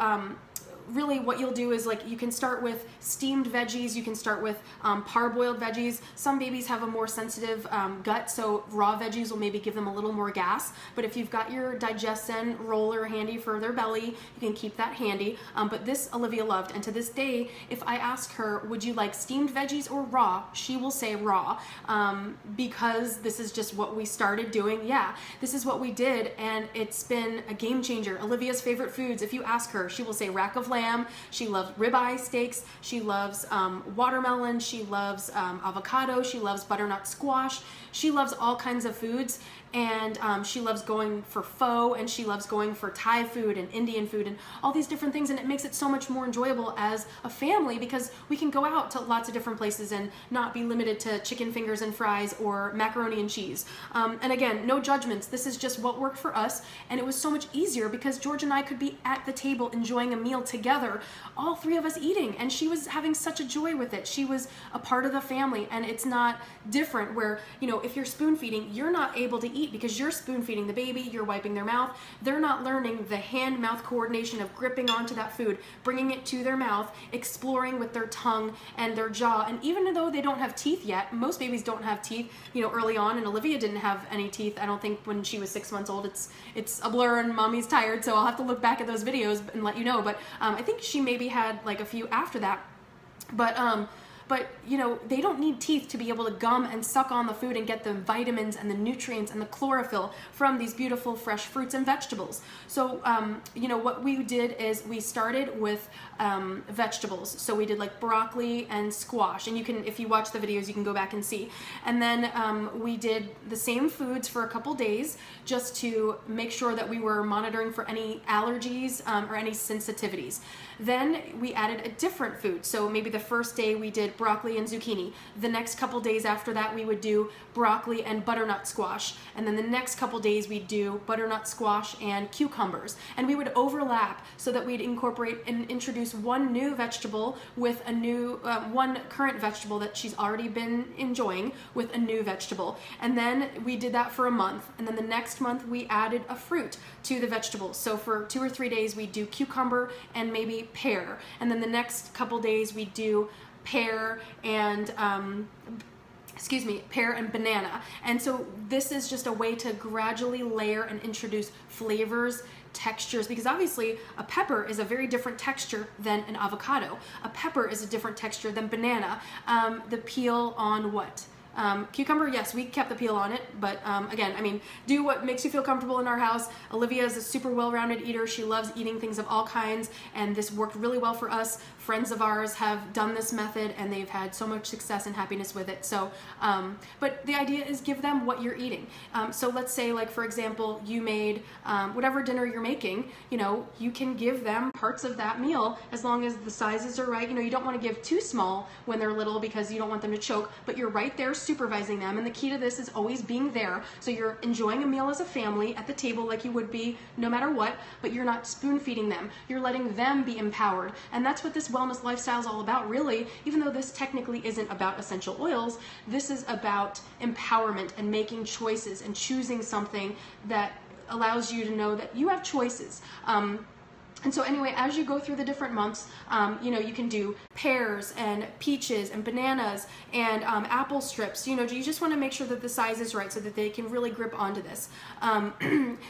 really what you'll do is, like, you can start with steamed veggies, you can start with parboiled veggies. Some babies have a more sensitive gut, so raw veggies will maybe give them a little more gas, but if you've got your Digestin roller handy for their belly, you can keep that handy. But this Olivia loved, and to this day, if I ask her, would you like steamed veggies or raw, she will say raw, because this is just what we started doing. Yeah, this is what we did, and it's been a game changer. Olivia's favorite foods, if you ask her, she will say rack of lamb, she loves ribeye steaks, she loves watermelon, she loves avocado, she loves butternut squash, she loves all kinds of foods, and she loves going for pho, and she loves going for Thai food and Indian food and all these different things, and it makes it so much more enjoyable as a family because we can go out to lots of different places and not be limited to chicken fingers and fries or macaroni and cheese. And again, no judgments. This is just what worked for us, and it was so much easier because George and I could be at the table enjoying a meal together, all 3 of us eating, and she was having such a joy with it. She was a part of the family, and it's not different where, you know, if you're spoon feeding, you're not able to eat because you're spoon feeding the baby, you're wiping their mouth. They're not learning the hand-mouth coordination of gripping onto that food, bringing it to their mouth, exploring with their tongue and their jaw. And even though they don't have teeth yet, most babies don't have teeth, you know, early on, and Olivia didn't have any teeth, I don't think, when she was 6 months old. It's a blur and mommy's tired, so I'll have to look back at those videos and let you know. But I think she maybe had like a few after that. But, you know, they don't need teeth to be able to gum and suck on the food and get the vitamins and the nutrients and the chlorophyll from these beautiful fresh fruits and vegetables. So, you know, what we did is we started with vegetables. So we did like broccoli and squash, and you can, if you watch the videos, you can go back and see. And then we did the same foods for a couple days just to make sure that we were monitoring for any allergies or any sensitivities. Then we added a different food. So maybe the first day we did like broccoli and zucchini. The next couple days after that, we would do broccoli and butternut squash. And then the next couple days, we'd do butternut squash and cucumbers. And we would overlap so that we'd incorporate and introduce one new vegetable with a new, one current vegetable that she's already been enjoying with a new vegetable. And then we did that for a month. And then the next month, we added a fruit to the vegetables. So for 2 or 3 days, we do cucumber and maybe pear. And then the next couple days, we do pear and pear and banana. And so this is just a way to gradually layer and introduce flavors, textures, because obviously a pepper is a very different texture than an avocado. A pepper is a different texture than banana. The peel on what? Cucumber, yes, we kept the peel on it, but again, I mean, do what makes you feel comfortable in our house. Olivia is a super well-rounded eater. She loves eating things of all kinds, and this worked really well for us. Friends of ours have done this method, and they've had so much success and happiness with it. So, but the idea is give them what you're eating. So let's say, like, for example, you made whatever dinner you're making, you know, you can give them parts of that meal as long as the sizes are right. You know, you don't want to give too small when they're little because you don't want them to choke, but you're right there supervising them. And the key to this is always being there. So you're enjoying a meal as a family at the table like you would be no matter what, but you're not spoon feeding them. You're letting them be empowered. And that's what this wellness lifestyle is all about, really. Even though this technically isn't about essential oils, this is about empowerment and making choices and choosing something that allows you to know that you have choices. And so anyway, as you go through the different months, you know, you can do pears and peaches and bananas and apple strips. You know, you just want to make sure that the size is right so that they can really grip onto this.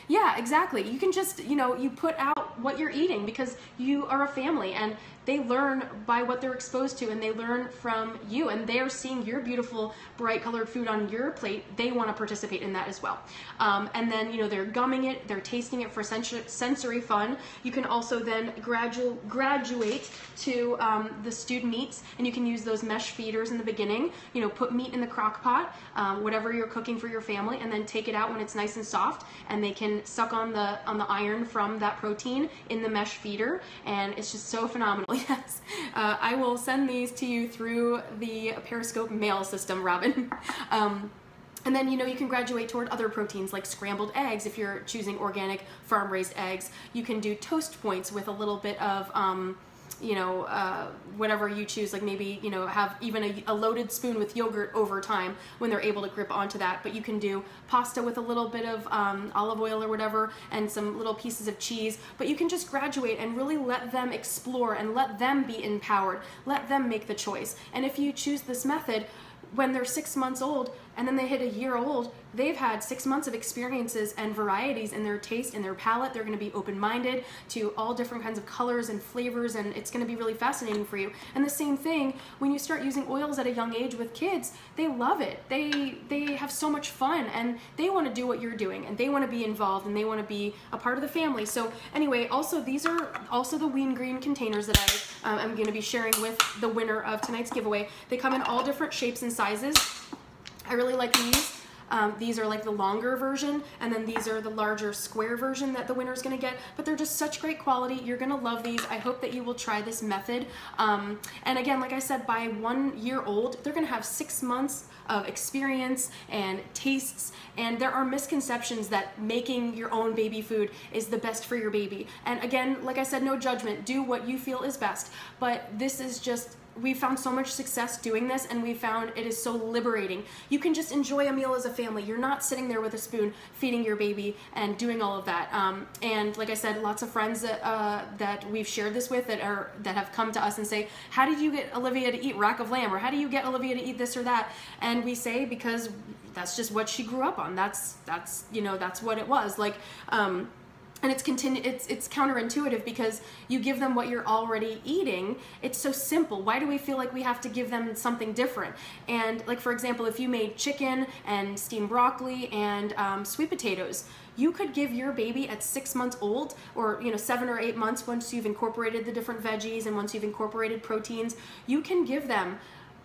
Yeah, exactly. You can just, you know, you put out what you're eating because you are a family and they learn by what they're exposed to and they learn from you and they're seeing your beautiful bright colored food on your plate. They want to participate in that as well. And then, you know, they're gumming it, they're tasting it for sensory fun. You can also then graduate to the stewed meats, and you can use those mesh feeders in the beginning. You know, put meat in the crock pot, whatever you're cooking for your family, and then take it out when it's nice and soft, and they can suck on the iron from that protein in the mesh feeder, and it's just so phenomenal. Yes, I will send these to you through the Periscope mail system, Robin. And then, you know, you can graduate toward other proteins like scrambled eggs if you're choosing organic farm-raised eggs. You can do toast points with a little bit of, you know, whatever you choose, like maybe, you know, have even a loaded spoon with yogurt over time when they're able to grip onto that. But you can do pasta with a little bit of olive oil or whatever and some little pieces of cheese. But you can just graduate and really let them explore and let them be empowered. Let them make the choice. And if you choose this method, when they're 6 months old and then they hit a year old, they've had 6 months of experiences and varieties in their taste and their palate. They're going to be open-minded to all different kinds of colors and flavors, and it's going to be really fascinating for you. And the same thing, when you start using oils at a young age with kids, they love it. They have so much fun, and they want to do what you're doing, and they want to be involved, and they want to be a part of the family. So anyway, also these are also the Wean Green containers that I am going to be sharing with the winner of tonight's giveaway. They come in all different shapes and sizes. I really like these. These are like the longer version, and then these are the larger square version that the winner is going to get, but they're just such great quality. You're going to love these. I hope that you will try this method. And again, like I said, by 1 year old, they're going to have 6 months of experience and tastes, and there are misconceptions that making your own baby food is the best for your baby. And again, like I said, no judgment. Do what you feel is best, but this is just, we found so much success doing this, and we found it is so liberating. You can just enjoy a meal as a family. You're not sitting there with a spoon feeding your baby and doing all of that. And like I said, lots of friends that we've shared this with that have come to us and say, how did you get Olivia to eat rack of lamb? Or how do you get Olivia to eat this or that? And we say, because that's just what she grew up on. That's you know, that's what it was. Like, and it's counterintuitive because you give them what you're already eating. It's so simple. Why do we feel like we have to give them something different? And like, for example, if you made chicken and steamed broccoli and sweet potatoes, you could give your baby at 6 months old, or 7 or 8 months, once you've incorporated the different veggies and once you've incorporated proteins, you can give them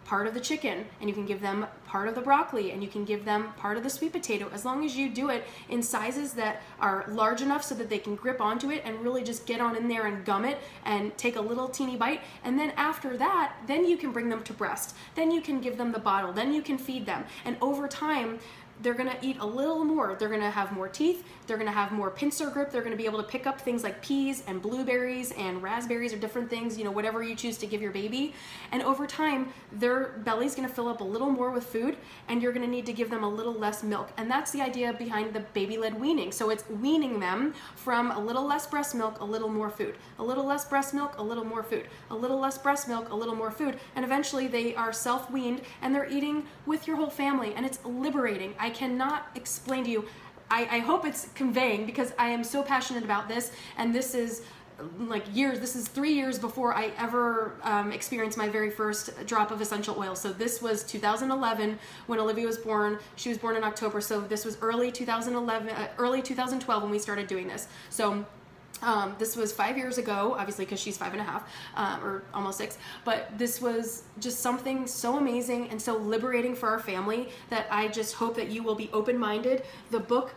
part of the chicken, and you can give them part of the broccoli, and you can give them part of the sweet potato, as long as you do it in sizes that are large enough so that they can grip onto it and really just get on in there and gum it and take a little teeny bite. And then after that, then you can bring them to breast. Then you can give them the bottle. Then you can feed them. And over time, they're gonna eat a little more. They're gonna have more teeth. They're gonna have more pincer grip. They're gonna be able to pick up things like peas and blueberries and raspberries or different things, you know, whatever you choose to give your baby. And over time, their belly's gonna fill up a little more with food, and you're gonna need to give them a little less milk. And that's the idea behind the baby-led weaning. So it's weaning them from a little less breast milk, a little more food. A little less breast milk, a little more food. A little less breast milk, a little more food. And eventually they are self-weaned and they're eating with your whole family, and it's liberating. I cannot explain to you. I hope it's conveying, because I am so passionate about this, and this is like years. This is 3 years before I ever experienced my very first drop of essential oil. So this was 2011 when Olivia was born. She was born in October, so this was early 2011, early 2012 when we started doing this. So this was 5 years ago, obviously, because she's 5.5, or almost 6, but this was just something so amazing and so liberating for our family that I just hope that you will be open-minded. The book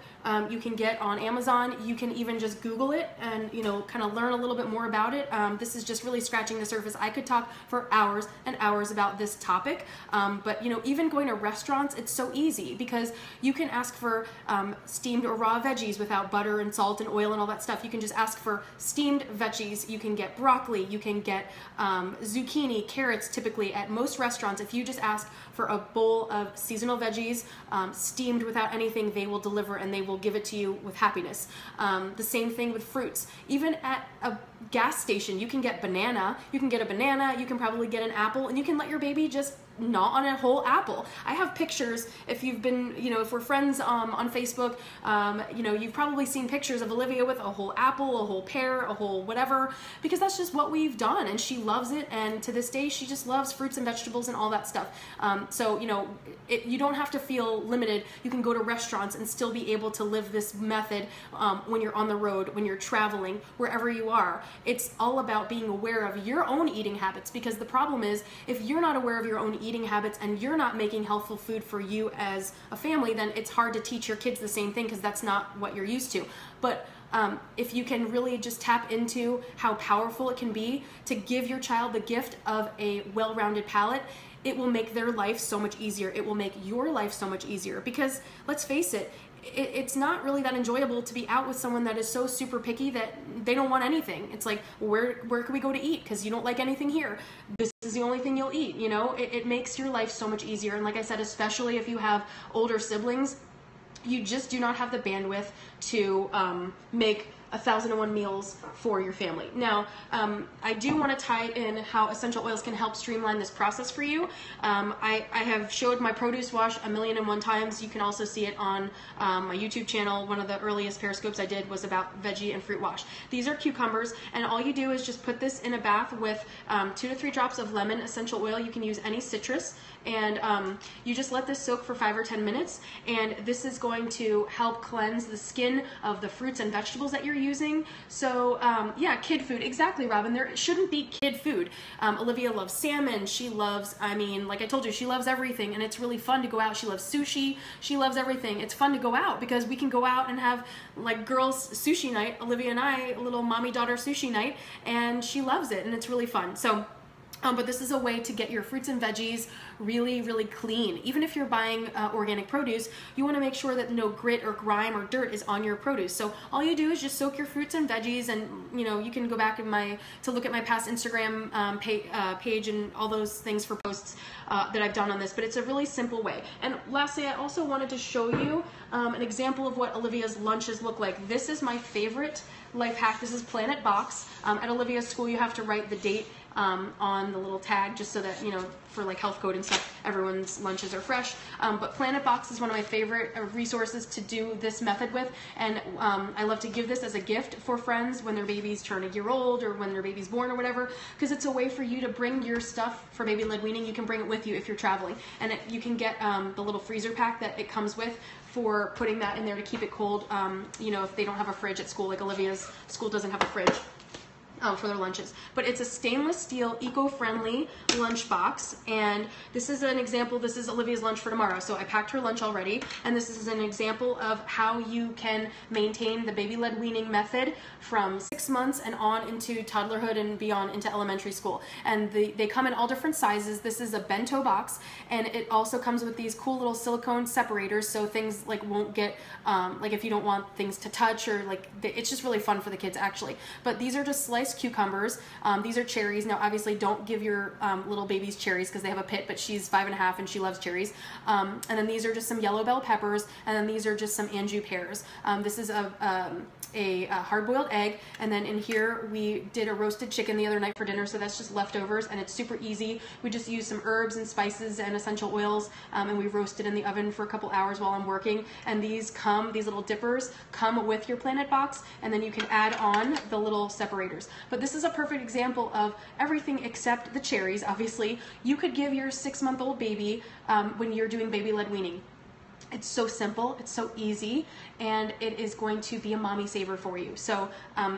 you can get on Amazon. You can even just Google it and, you know, kind of learn a little bit more about it. This is just really scratching the surface. I could talk for hours and hours about this topic, but, you know, even going to restaurants, it's so easy, because you can ask for steamed or raw veggies without butter and salt and oil and all that stuff. You can just ask for steamed veggies. You can get broccoli. You can get zucchini, carrots. Typically at most restaurants, if you just ask for a bowl of seasonal veggies steamed without anything, they will deliver, and they will give it to you with happiness. The same thing with fruits. Even at a gas station, you can get banana. You can get a banana. You can probably get an apple, and you can let your baby just gnaw on a whole apple. I have pictures. If you've been, you know, if we're friends on Facebook, you know, you've probably seen pictures of Olivia with a whole apple, a whole pear, a whole whatever, because that's just what we've done, and she loves it. And to this day, she just loves fruits and vegetables and all that stuff. So, you know, you don't have to feel limited. You can go to restaurants and still be able to live this method when you're on the road, when you're traveling, wherever you are. It's all about being aware of your own eating habits, because the problem is, if you're not aware of your own eating habits and you're not making healthful food for you as a family, then it's hard to teach your kids the same thing, because that's not what you're used to. But if you can really just tap into how powerful it can be to give your child the gift of a well-rounded palate, it will make their life so much easier. It will make your life so much easier, because let's face it, it's not really that enjoyable to be out with someone that is so super picky that they don't want anything. It's like, where can we go to eat? Because you don't like anything here. This is the only thing you'll eat, you know? It makes your life so much easier. And like I said, especially if you have older siblings, you just do not have the bandwidth to make 1,001 meals for your family. Now, I do want to tie in how essential oils can help streamline this process for you. I have showed my produce wash 1,000,001 times. You can also see it on my YouTube channel. One of the earliest Periscopes I did was about veggie and fruit wash. These are cucumbers, and all you do is just put this in a bath with 2 to 3 drops of lemon essential oil. You can use any citrus, and you just let this soak for 5 or 10 minutes, and this is going to help cleanse the skin of the fruits and vegetables that you're using. So yeah, kid food. Exactly, Robin. There shouldn't be kid food. Olivia loves salmon. She loves, I mean, like I told you, she loves everything, and it's really fun to go out. She loves sushi. She loves everything. It's fun to go out because we can go out and have like girls sushi night, Olivia and I, a little mommy-daughter sushi night, and she loves it, and it's really fun. So but this is a way to get your fruits and veggies really, really clean. Even if you're buying organic produce, you want to make sure that no grit or grime or dirt is on your produce. So all you do is just soak your fruits and veggies, and you know, you can go back in to look at my past Instagram page and all those things for posts that I've done on this. But it's a really simple way. And lastly, I also wanted to show you an example of what Olivia's lunches look like. This is my favorite life hack. This is Planet Box. At Olivia's school, you have to write the date on the little tag, just so that, you know, for like health code and stuff, everyone's lunches are fresh. But Planet Box is one of my favorite resources to do this method with, and I love to give this as a gift for friends when their babies turn 1 year old or when their baby's born or whatever, because it's a way for you to bring your stuff for baby-led weaning. You can bring it with you if you're traveling, and you can get the little freezer pack that it comes with for putting that in there to keep it cold, you know, if they don't have a fridge at school, like Olivia's school doesn't have a fridge. for their lunches. But it's a stainless steel, eco-friendly lunch box, and this is an example. This is Olivia's lunch for tomorrow, so I packed her lunch already, and this is an example of how you can maintain the baby-led weaning method from 6 months and on into toddlerhood and beyond into elementary school. And they come in all different sizes. This is a bento box, and it also comes with these cool little silicone separators, so things like won't get, like if you don't want things to touch, or like, it's just really fun for the kids actually. But these are just sliced cucumbers. These are cherries. Now obviously don't give your little babies cherries because they have a pit, but she's 5.5 and she loves cherries. And then these are just some yellow bell peppers, and then these are just some anjou pears. This is a hard-boiled egg, and then in here we did a roasted chicken the other night for dinner, so that's just leftovers, and it's super easy. We just use some herbs and spices and essential oils, and we roast it in the oven for a couple hours while I'm working. And these little dippers come with your Planet box, and then you can add on the little separators. But this is a perfect example of everything except the cherries. Obviously, you could give your 6-month-old baby when you're doing baby-led weaning. It's so simple, it's so easy, and it is going to be a mommy saver for you. So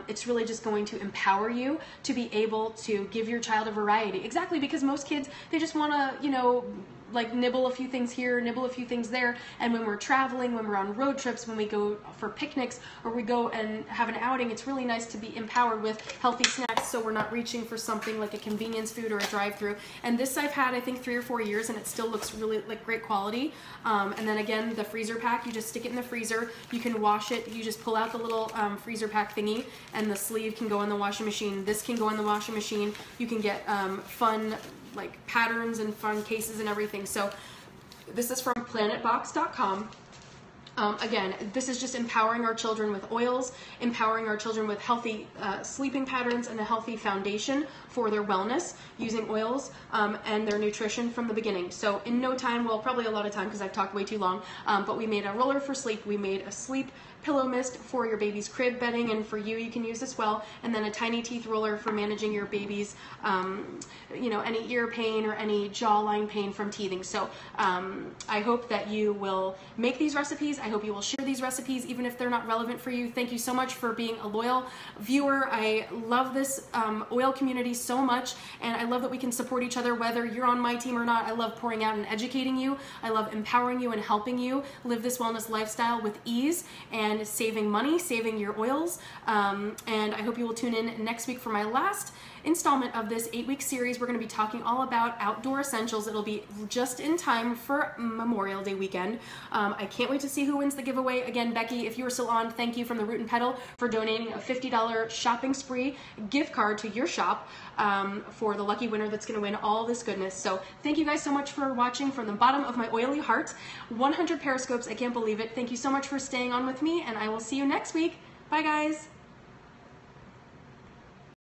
it's really just going to empower you to be able to give your child a variety. Exactly, because most kids, they just want to, you know, like nibble a few things here, nibble a few things there. And when we're traveling, when we're on road trips, when we go for picnics, or we go and have an outing, it's really nice to be empowered with healthy snacks, so we're not reaching for something like a convenience food or a drive-through. And this I've had, I think, 3 or 4 years, and it still looks really like great quality. And then again, the freezer pack, you just stick it in the freezer. You can wash it. You just pull out the little freezer pack thingy, and the sleeve can go in the washing machine. This can go in the washing machine. You can get fun like patterns and fun cases and everything. So this is from planetbox.com. Again, this is just empowering our children with oils, empowering our children with healthy sleeping patterns and a healthy foundation for their wellness using oils and their nutrition from the beginning. So in no time, well, probably a lot of time because I've talked way too long, but we made a roller for sleep. We made a sleep pillow mist for your baby's crib bedding, and for you, you can use as well, and then a tiny teeth roller for managing your baby's, you know, any ear pain or any jawline pain from teething. So I hope that you will make these recipes. I hope you will share these recipes, even if they're not relevant for you. Thank you so much for being a loyal viewer. I love this oil community so much, and I love that we can support each other, whether you're on my team or not. I love pouring out and educating you. I love empowering you and helping you live this wellness lifestyle with ease and saving money, saving your oils. And I hope you will tune in next week for my last installment of this 8-week series. We're going to be talking all about outdoor essentials. It'll be just in time for Memorial Day weekend. I can't wait to see who wins the giveaway. Again, Becky, if you are still on, thank you from the Root and Pedal for donating a $50 shopping spree gift card to your shop for the lucky winner that's going to win all this goodness. So thank you guys so much for watching from the bottom of my oily heart. 100 Periscopes, I can't believe it. Thank you so much for staying on with me, and I will see you next week. Bye guys.